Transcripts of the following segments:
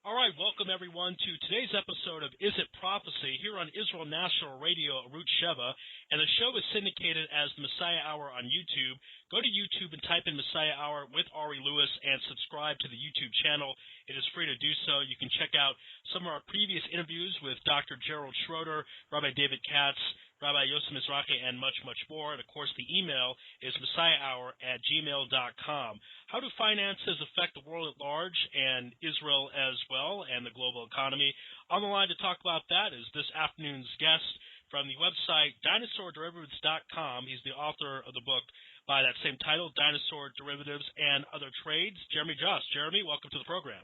All right, welcome everyone to today's episode of Is It Prophecy here on Israel National Radio, Arut Sheva, and the show is syndicated as the Messiah Hour on YouTube. Go to YouTube and type in Messiah Hour with Ari Louis and subscribe to the YouTube channel. It is free to do so. You can check out some of our previous interviews with Dr. Gerald Schroeder, Rabbi David Katz, Rabbi Yosef Mizrahi, and much, much more. And, of course, the email is messiahhour@gmail.com. How do finances affect the world at large and Israel as well and the global economy? On the line to talk about that is this afternoon's guest from the website DinosaurDerivatives.com. He's the author of the book by that same title, Dinosaur Derivatives and Other Trades, Jeremy Joose. Jeremy, welcome to the program.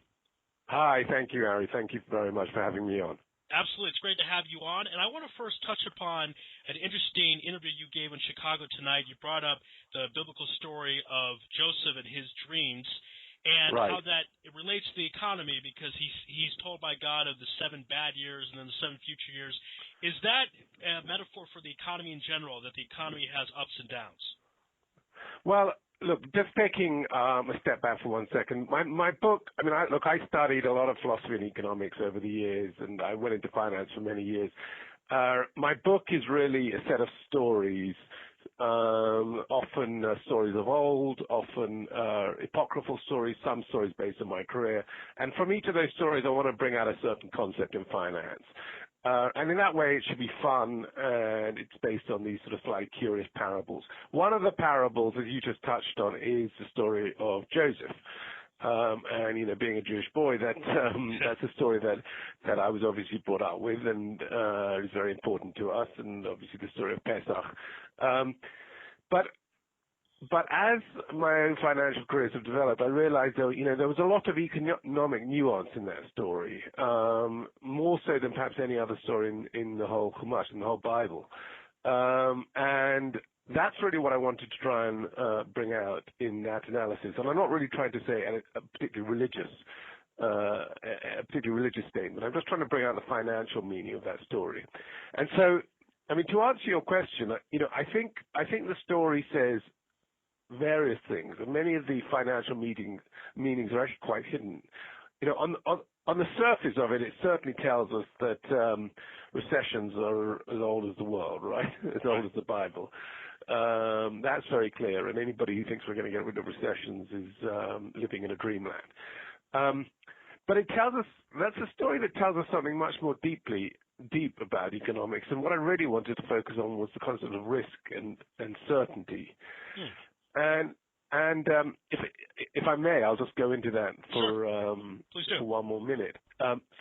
Hi, thank you, Ari. Thank you very much for having me on. Absolutely. It's great to have you on. And I want to first touch upon an interesting interview you gave in Chicago tonight. You brought up the biblical story of Joseph and his dreams and how that it relates to the economy because he's told by God of the 7 bad years and then the 7 future years. Is that a metaphor for the economy in general, that the economy has ups and downs? Well, look, just taking a step back for 1 second, my book, I studied a lot of philosophy and economics over the years, and I went into finance for many years. My book is really a set of stories, often stories of old, often apocryphal stories, some stories based on my career. And from each of those stories, I want to bring out a certain concept in finance. And in that way, it should be fun, and it's based on these sort of slightly curious parables. One of the parables, as you just touched on, is the story of Joseph. And, being a Jewish boy, that's a story that I was obviously brought up with and is very important to us, and obviously the story of Pesach. But as my own financial careers have developed, I realized there was a lot of economic nuance in that story, more so than perhaps any other story in the whole Chumash, in the whole Bible. And that's really what I wanted to try and bring out in that analysis. And I'm not really trying to say a particularly religious statement. I'm just trying to bring out the financial meaning of that story. And so, to answer your question, I think the story says various things, and many of the financial meanings are actually quite hidden. On the surface of it, it certainly tells us that recessions are as old as the world, right? As old as the Bible. That's very clear, and anybody who thinks we're going to get rid of recessions is living in a dreamland. But it tells us, that's a story that tells us something much more deep about economics, and what I really wanted to focus on was the concept of risk and certainty. And if I may, I'll just go into that for 1 more minute.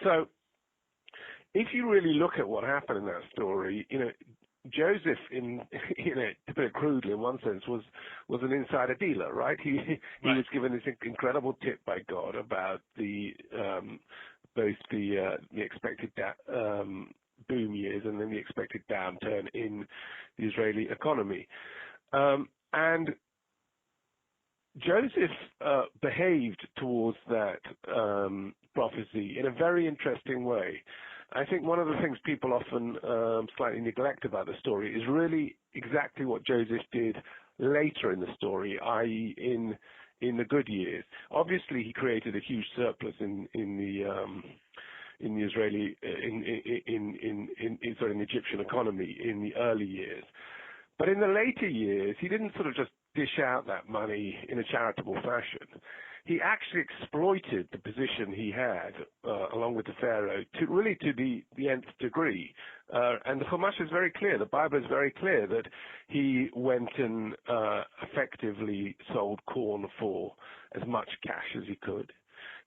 So if you really look at what happened in that story, Joseph, to put it crudely in one sense, was an insider dealer, right? He was given this incredible tip by God about both the expected boom years and then the expected downturn in the Israeli economy. And Joseph behaved towards that prophecy in a very interesting way. I think one of the things people often slightly neglect about the story is really exactly what Joseph did later in the story, i.e., in the good years. Obviously, he created a huge surplus in the Israeli, in the Egyptian economy in the early years. But in the later years, he didn't sort of just dish out that money in a charitable fashion. He actually exploited the position he had, along with the Pharaoh, to the nth degree. And the Chumash is very clear, the Bible is very clear that he went and effectively sold corn for as much cash as he could.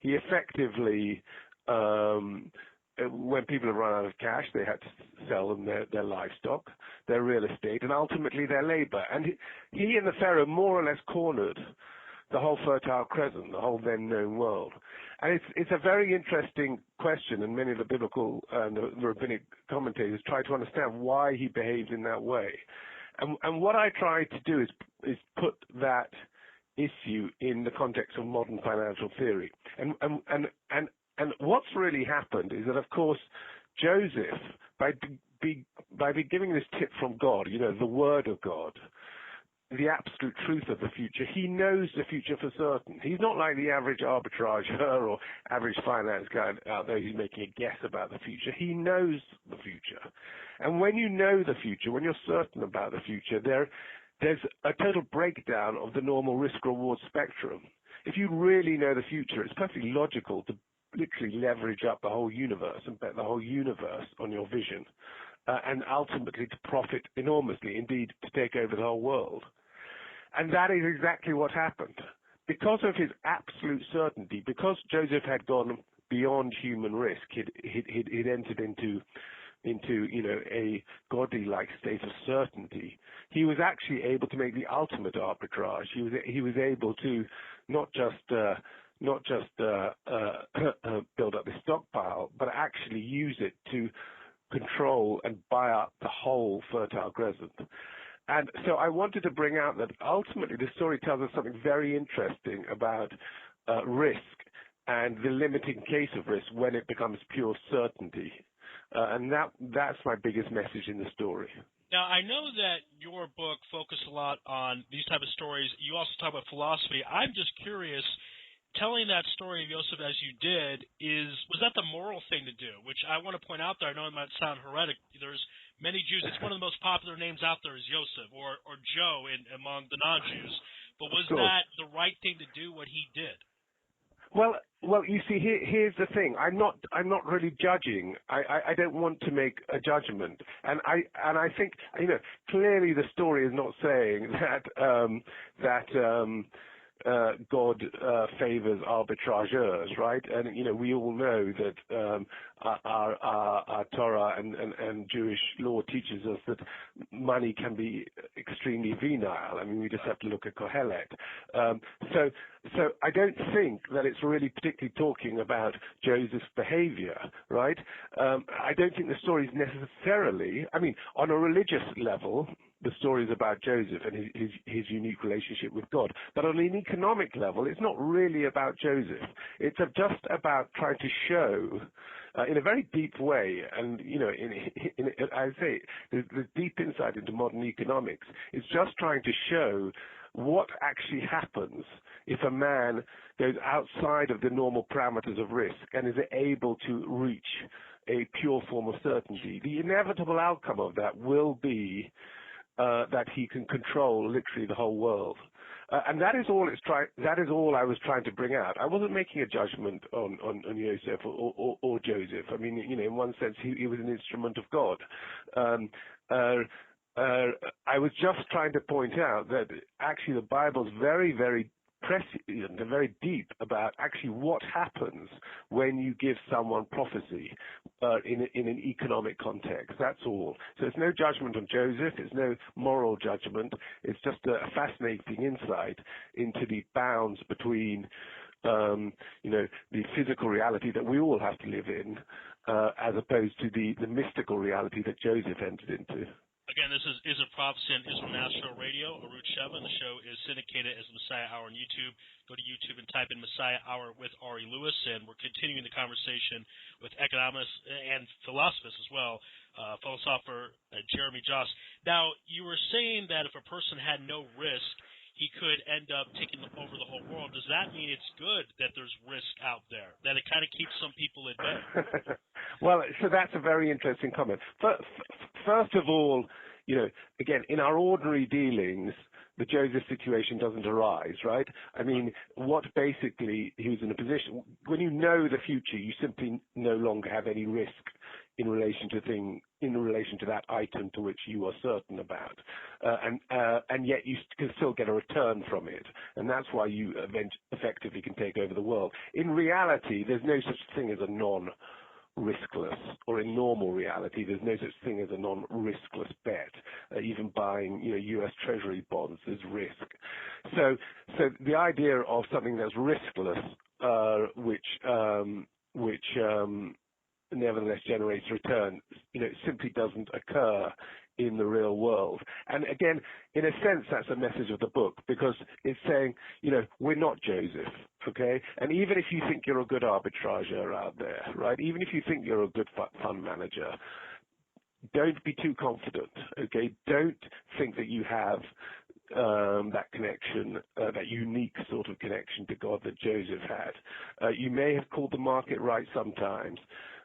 He effectively, when people have run out of cash, they had to sell them their livestock, their real estate, and ultimately their labor. And he and the Pharaoh more or less cornered the whole Fertile Crescent, the whole then known world. And it's a very interesting question, and many of the biblical and the rabbinic commentators try to understand why he behaved in that way. And what I try to do is put that issue in the context of modern financial theory. And what's really happened is that, of course, Joseph, by giving this tip from God, the word of God, the absolute truth of the future. He knows the future for certain. He's not like the average arbitrager or average finance guy out there who's making a guess about the future. He knows the future. And when you know the future, when you're certain about the future, there's a total breakdown of the normal risk-reward spectrum. If you really know the future, it's perfectly logical to literally leverage up the whole universe and bet the whole universe on your vision, and ultimately to profit enormously, indeed to take over the whole world. And that is exactly what happened. Because of his absolute certainty, because Joseph had gone beyond human risk, he'd entered into a godly-like state of certainty, he was actually able to make the ultimate arbitrage. He was able to not just build up the stockpile, but actually use it to control and buy up the whole Fertile Crescent. And so I wanted to bring out that ultimately the story tells us something very interesting about risk and the limiting case of risk when it becomes pure certainty. And that's my biggest message in the story. Now, I know that your book focused a lot on these type of stories. You also talk about philosophy. I'm just curious, telling that story of Joseph as you did, was that the moral thing to do? Which I want to point out there. I know it might sound heretic. There's many Jews. It's one of the most popular names out there is Joseph or Joe among the non-Jews. But was that the right thing to do, what he did? Well, you see, here's the thing. I'm not really judging. I don't want to make a judgment, and I think clearly the story is not saying that God favors arbitrageurs, right? And we all know that our Torah and Jewish law teaches us that money can be extremely venile. I mean, we just have to look at Kohelet. So I don't think that it's really particularly talking about Joseph's behavior, right? I don't think the story is necessarily, I mean, on a religious level, the story is about Joseph and his unique relationship with God. But on an economic level, it's not really about Joseph. It's just about trying to show, in a very deep way, and I say the deep insight into modern economics is just trying to show what actually happens if a man goes outside of the normal parameters of risk and is able to reach a pure form of certainty. The inevitable outcome of that will be that he can control literally the whole world. And that is all I was trying to bring out. I wasn't making a judgment on Joseph or Joseph. I mean, in one sense, he was an instrument of God. I was just trying to point out that actually the Bible's very, very prescient and very deep about actually what happens when you give someone prophecy in an economic context. That's all. So it's no judgment on Joseph. It's no moral judgment. It's just a fascinating insight into the bounds between the physical reality that we all have to live in as opposed to the mystical reality that Joseph entered into. Again, this is a prophecy on Israel National Radio, Arut Sheva, and the show is syndicated as Messiah Hour on YouTube. Go to YouTube and type in Messiah Hour with Ari Louis, and we're continuing the conversation with economists and philosophers as well, philosopher Jeremy Josse. Now, you were saying that if a person had no risk, he could end up taking over the whole world. Does that mean it's good that there's risk out there, that it kind of keeps some people at bay? Well, so that's a very interesting comment. First of all, again, in our ordinary dealings, the Joseph situation doesn't arise, right? I mean, what basically he was in a position, when you know the future, you simply no longer have any risk in relation to that item to which you are certain about, and yet you can still get a return from it, and that's why you effectively can take over the world. In reality, there's no such thing as a non-riskless, or in normal reality, there's no such thing as a non-riskless bet. Even buying, U.S. Treasury bonds is risk. So the idea of something that's riskless, which nevertheless generates return, simply doesn't occur in the real world. And again, in a sense, that's a message of the book, because it's saying, we're not Joseph, okay? And even if you think you're a good arbitrager out there, right? Even if you think you're a good fund manager, don't be too confident, okay? Don't think that you have that connection, that unique sort of connection to God that Joseph had. You may have called the market right sometimes,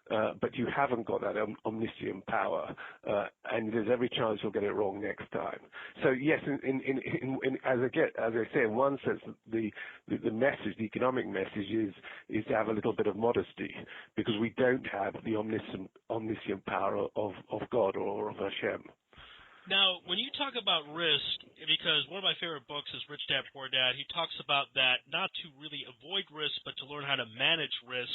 but you haven't got that omniscient power, and there's every chance you'll get it wrong next time. So yes, as I say, in one sense, the message, the economic message is to have a little bit of modesty, because we don't have the omniscient power of God or of Hashem. Now, when you talk about risk, because one of my favorite books is Rich Dad, Poor Dad, he talks about that not to really avoid risk, but to learn how to manage risk.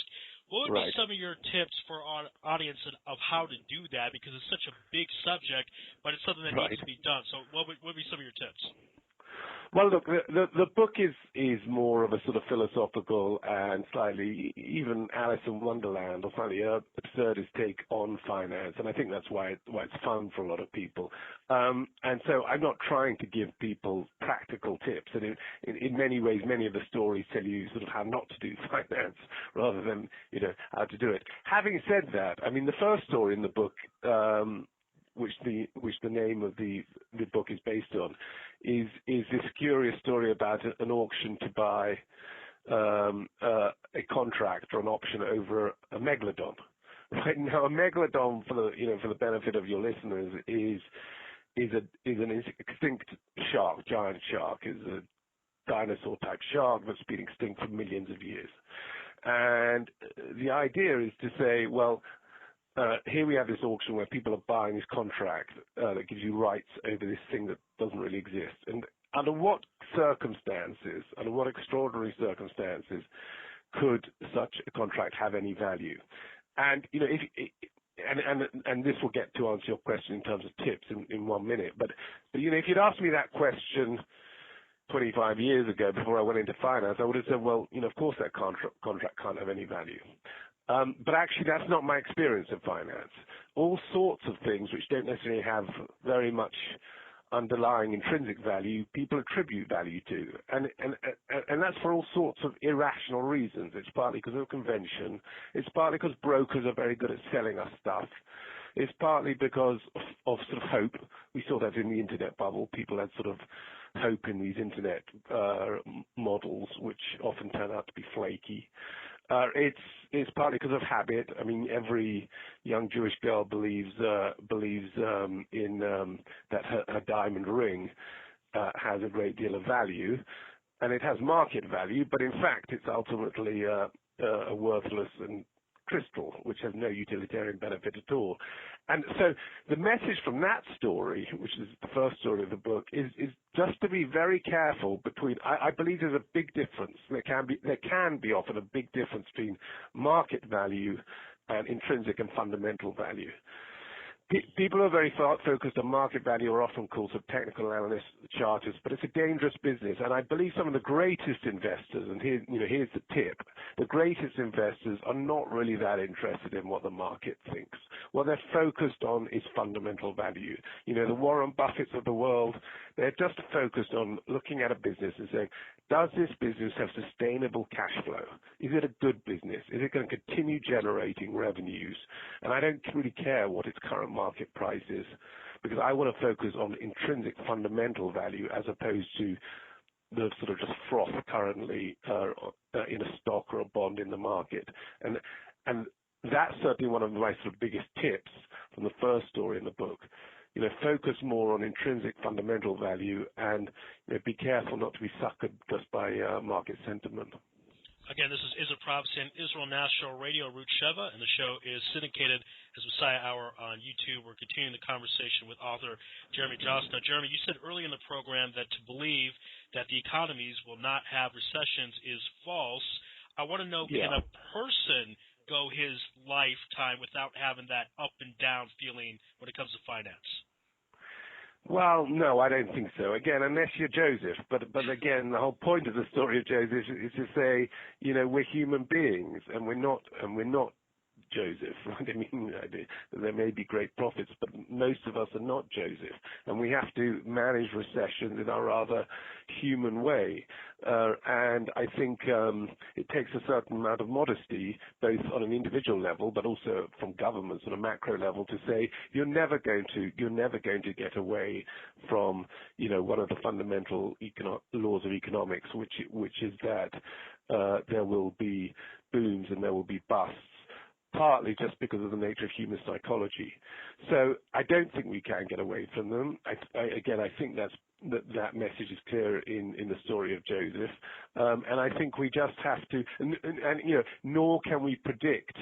What would be some of your tips for our audience of how to do that? Because it's such a big subject, but it's something that needs to be done. So what would be some of your tips? Well, look, the book is more of a sort of philosophical and slightly even Alice in Wonderland or slightly absurdist take on finance, and I think that's why it's fun for a lot of people. And so I'm not trying to give people practical tips, and in many ways, many of the stories tell you sort of how not to do finance rather than how to do it. Having said that, I mean, the first story in the book, which the name of the book is based on, is this curious story about an auction to buy a contract or an option over a megalodon. Right now, a megalodon, for the benefit of your listeners, is an extinct shark, giant shark, is a dinosaur type shark that's been extinct for millions of years. And the idea is to say, well, here we have this auction where people are buying this contract that gives you rights over this thing that doesn't really exist. And under what circumstances, under what extraordinary circumstances, could such a contract have any value? And and this will get to answer your question in terms of tips in 1 minute. But if you'd asked me that question 25 years ago before I went into finance, I would have said, well, of course that contract can't have any value. But actually, that's not my experience of finance. All sorts of things which don't necessarily have very much underlying intrinsic value, people attribute value to, and that's for all sorts of irrational reasons. It's partly because of convention. It's partly because brokers are very good at selling us stuff. It's partly because of sort of hope. We saw that in the internet bubble. People had sort of hope in these internet models, which often turn out to be flaky. It's partly because of habit. I mean, every young Jewish girl believes in that her diamond ring has a great deal of value, and it has market value. But in fact, it's ultimately a worthless and crystal, which has no utilitarian benefit at all. And so the message from that story, which is the first story of the book, is just to be very careful between, I believe there's a big difference. There can be often a big difference between market value and intrinsic and fundamental value. People who are very focused on market value are often called technical analysts, chartists, but it's a dangerous business. And I believe some of the greatest investors, and here's the tip, the greatest investors are not really that interested in what the market thinks. What they're focused on is fundamental value. The Warren Buffetts of the world, they're just focused on looking at a business and saying, does this business have sustainable cash flow? Is it a good business? Is it going to continue generating revenues? And I don't really care what its current market price is, because I want to focus on intrinsic fundamental value as opposed to the sort of just froth currently in a stock or a bond in the market. And that's certainly one of my sort of biggest tips from the first story in the book. Focus more on intrinsic fundamental value and be careful not to be suckered just by market sentiment. Again, this is a Prophecy on Israel National Radio, Ruth Sheva, and the show is syndicated as Messiah Hour on YouTube. We're continuing the conversation with author Jeremy Josse. Now, Jeremy, you said early in the program that to believe that the economies will not have recessions is false. I want to know, can a person go his lifetime without having that up and down feeling when it comes to finance? Well, no, I don't think so. Again, unless you're Joseph. But again, the whole point of the story of Joseph is to say, we're human beings, and we're not Joseph, right? I mean, there may be great prophets, but most of us are not Joseph, and we have to manage recessions in a rather human way. And I think it takes a certain amount of modesty, both on an individual level, but also from governments on a macro level, to say you're never going to get away from, one of the fundamental laws of economics, which is that there will be booms and there will be busts, partly just because of the nature of human psychology. So I don't think we can get away from them. I think that message is clear in the story of Joseph, and I think we just have to, and nor can we predict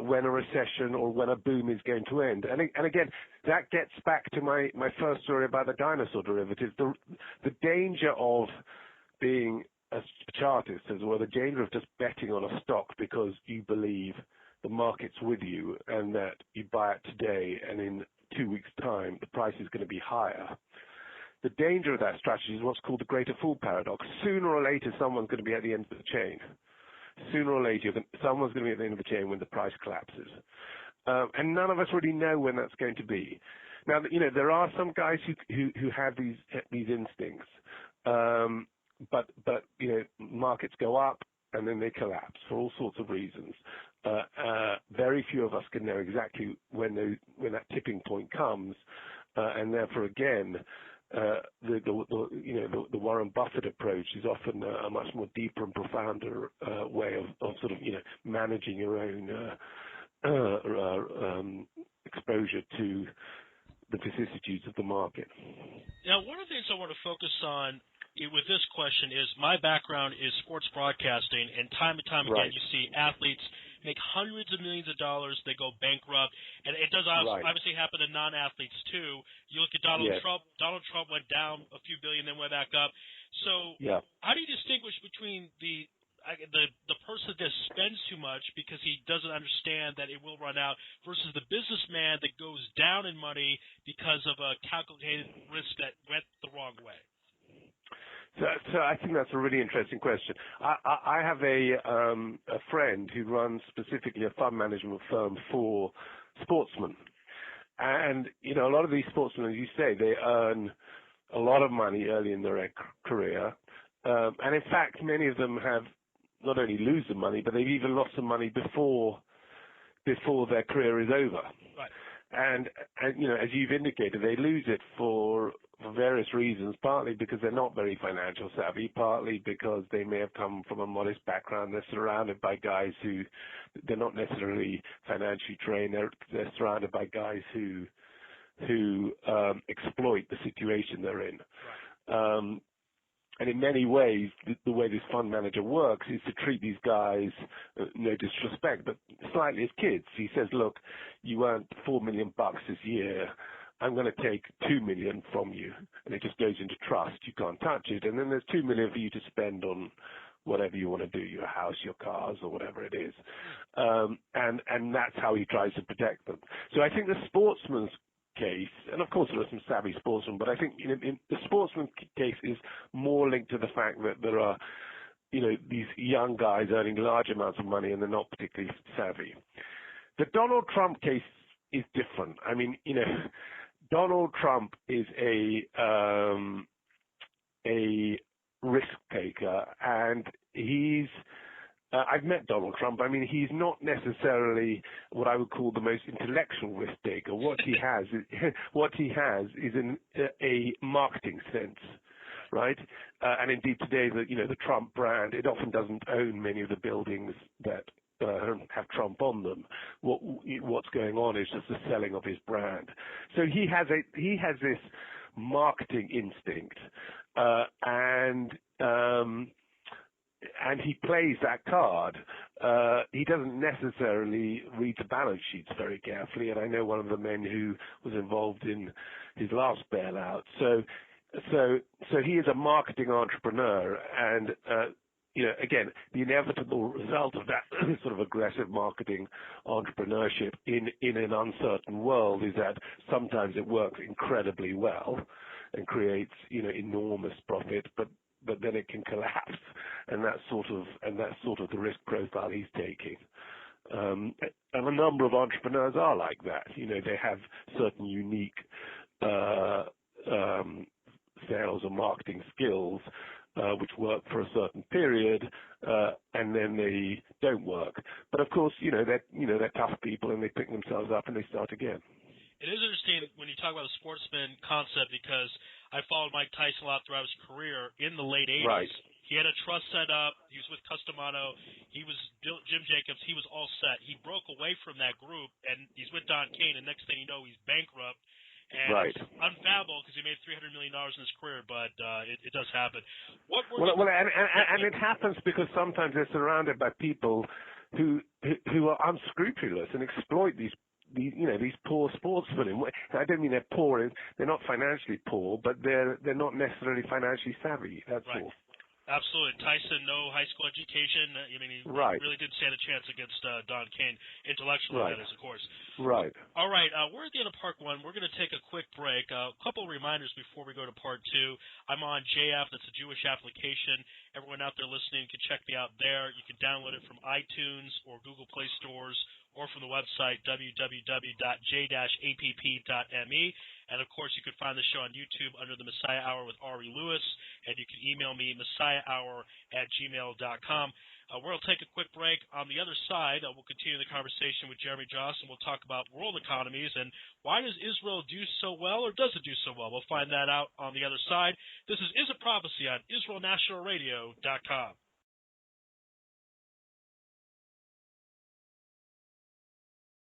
when a recession or when a boom is going to end. And again, that gets back to my first story about the dinosaur derivatives. The danger of being a chartist, or the danger of just betting on a stock because you believe the market's with you and that you buy it today and in 2 weeks' time the price is going to be higher. The danger of that strategy is what's called the greater fool paradox. Sooner or later, someone's going to be at the end of the chain. Sooner or later, someone's going to be at the end of the chain when the price collapses. And none of us really know when that's going to be. Now, there are some guys who have these instincts, but markets go up and then they collapse for all sorts of reasons. Very few of us can know exactly when that tipping point comes, and therefore, again, the Warren Buffett approach is often a much more deeper and profounder way of sort of managing your own exposure to the vicissitudes of the market. Now, one of the things I want to focus on with this question is my background is sports broadcasting, and time and time again you see athletes make hundreds of millions of dollars, they go bankrupt, and it does obviously happen to non-athletes too. You look at Donald Trump. Donald Trump went down a few billion, then went back up. So how do you distinguish between the person that spends too much because he doesn't understand that it will run out versus the businessman that goes down in money because of a calculated risk that went the wrong way? So I think that's a really interesting question. I have a friend who runs specifically a fund management firm for sportsmen. And, a lot of these sportsmen, as you say, they earn a lot of money early in their career. And in fact, many of them have not only lose the money, but they've even lost the money before their career is over. Right. And as you've indicated, they lose it for various reasons, partly because they're not very financial savvy, partly because they may have come from a modest background. They're surrounded by guys who they're not necessarily financially trained. They're surrounded by guys who exploit the situation they're in. Right. And in many ways, the way this fund manager works is to treat these guys, no disrespect, but slightly as kids. He says, look, you earned $4 million this year. I'm going to take $2 million from you. And it just goes into trust. You can't touch it. And then there's $2 million for you to spend on whatever you want to do, your house, your cars, or whatever it is. And that's how he tries to protect them. So I think the sportsman's case, and of course there are some savvy sportsmen, but I think in the sportsman case is more linked to the fact that there are, these young guys earning large amounts of money and they're not particularly savvy. The Donald Trump case is different. I mean, Donald Trump is a risk taker, and he's I've met Donald Trump. I mean, he's not necessarily what I would call the most intellectual risk taker. What he has is a marketing sense, right? And indeed, today, the Trump brand, it often doesn't own many of the buildings that have Trump on them. What's going on is just the selling of his brand. So he has this marketing instinct, and he plays that card. He doesn't necessarily read the balance sheets very carefully, and I know one of the men who was involved in his last bailout. So he is a marketing entrepreneur, and again, the inevitable result of that sort of aggressive marketing entrepreneurship in an uncertain world is that sometimes it works incredibly well and creates enormous profit, but then it can collapse, and that's sort of the risk profile he's taking. And a number of entrepreneurs are like that. They have certain unique sales or marketing skills which work for a certain period, and then they don't work. But of course, they're tough people, and they pick themselves up and they start again. It is interesting when you talk about the sportsman concept, because I followed Mike Tyson a lot throughout his career in the late 80s. Right. He had a trust set up. He was with Customato. He was Jim Jacobs. He was all set. He broke away from that group, and he's with Don Kane, and next thing you know, he's bankrupt. And right. It's unfathomable because he made $300 million in his career, but it does happen. And it happens because sometimes they're surrounded by people who are unscrupulous and exploit these poor sportsmen. I don't mean they're poor; they're not financially poor, but they're not necessarily financially savvy. That's right. all. Absolutely. Tyson, no high school education. I mean, he really did stand a chance against Don Kane, intellectually, that is, of course. Right. All right. We're at the end of Part 1. We're going to take a quick break. A couple of reminders before we go to Part 2. I'm on JF. That's a Jewish application. Everyone out there listening can check me out there. You can download it from iTunes or Google Play stores, or from the website www.j-app.me. And, of course, you can find the show on YouTube under the Messiah Hour with Ari Louis, and you can email me, messiahhour@gmail.com. We'll take a quick break. On the other side, we'll continue the conversation with Jeremy Josse, and we'll talk about world economies and why does Israel do so well, or does it do so well? We'll find that out on the other side. This is It Prophecy on IsraelNationalRadio.com.